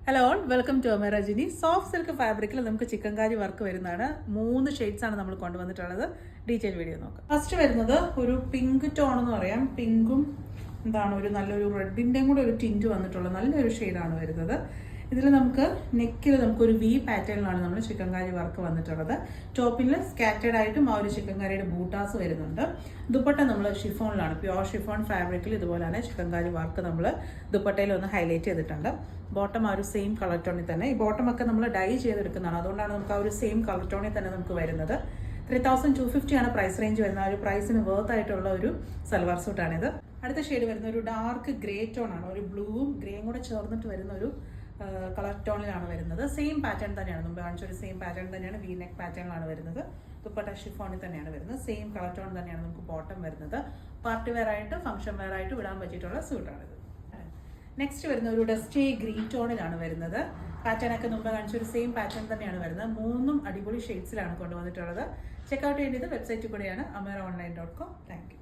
Hello all, welcome to അമേരാജിനി. Soft silk ഫാബ്രിക്കിൽ നമുക്ക് ചിക്കൻകാരി വർക്ക് വരുന്നതാണ്. 3 ഷെയ്ഡ്സ് ആണ് നമ്മൾ കൊണ്ടുവന്നിട്ടുള്ളത്. ഡീറ്റെയിൽ വീഡിയോ നോക്കാം. ഫസ്റ്റ് വരുന്നത് ഒരു പിങ്ക് ടോൺ എന്ന് പറയാം. പിങ്കും ഒരു നല്ലൊരു റെഡിൻ്റെയും കൂടെ ഒരു ടിൻറ്റ് വന്നിട്ടുള്ള നല്ലൊരു ഷെയ്ഡാണ് വരുന്നത്. ഇതിൽ നമുക്ക് നെക്കിൽ നമുക്കൊരു വി പാറ്റേണിലാണ് നമ്മൾ ചിക്കൻകാരി വർക്ക് വന്നിട്ടുള്ളത്. ടോപ്പിൽ സ്കാറ്റേഡ് ആയിട്ടും ആ ഒരു ചിക്കൻകാരിയുടെ ബൂട്ടാസ് വരുന്നുണ്ട്. ദുപ്പട്ട നമ്മൾ ഷിഫോണിലാണ്, പ്യുവർ ഷിഫോൺ ഫാബ്രിക്കിൽ ഇതുപോലെ തന്നെ ചിക്കൻകാരി വർക്ക് നമ്മൾ ദുപ്പട്ടയിൽ ഒന്ന് ഹൈലൈറ്റ് ചെയ്തിട്ടുണ്ട്. ബോട്ടം ആ ഒരു സെയിം കളർ ടോണിൽ തന്നെ. ഈ ബോട്ടമൊക്കെ നമ്മൾ ഡൈ ചെയ്തെടുക്കുന്നതാണ്, അതുകൊണ്ടാണ് നമുക്ക് ആ ഒരു സെയിം കളർ ടോണിൽ തന്നെ നമുക്ക് വരുന്നത്. 3250 ആണ് പ്രൈസ് റേഞ്ച് വരുന്നത്. ആ ഒരു പ്രൈസിന് വർത്ത് ആയിട്ടുള്ള ഒരു സൽവാർ സൂട്ടാണിത്. അടുത്ത ഷെയ്ഡ് വരുന്ന ഒരു ഡാർക്ക് ഗ്രേ ടോൺ ആണ്. ഒരു ബ്ലൂവും ഗ്രേയും കൂടെ ചേർന്നിട്ട് വരുന്ന ഒരു കളർ ടോണിലാണ് വരുന്നത്. സെയിം പാറ്റേൺ തന്നെയാണ്, മുമ്പ് കാണിച്ച ഒരു സെയിം പാറ്റേൺ തന്നെയാണ്. വി നെക്ക് പാറ്റേണിലാണ് വരുന്നത്. ദുപ്പട്ട ഷിഫോണിൽ തന്നെയാണ് വരുന്നത്. സെയിം കളർ ടോൺ തന്നെയാണ് നമുക്ക് ബോട്ടം വരുന്നത്. പാർട്ടി വെയർ ആയിട്ട് ഫംഗ്ഷൻ വെയർ ആയിട്ട് വിടാൻ പറ്റിയിട്ടുള്ള സൂട്ടാണിത്. നെക്സ്റ്റ് വരുന്ന ഒരു ഡസ്റ്റി ഗ്രീൻ ടോണിലാണ് വരുന്നത്. പാറ്റേൺ ഒക്കെ മുമ്പ് കാണിച്ച ഒരു സെയിം പാറ്റേൺ തന്നെയാണ് വരുന്നത്. 3 അടിപൊളി ഷെയ്ഡ്സിലാണ് കൊണ്ടുവന്നിട്ടുള്ളത്. ചെക്കൗട്ട് ചെയ്യേണ്ടത് വെബ്സൈറ്റിൽ കൂടെയാണ്, ameraonline.com. Thank you.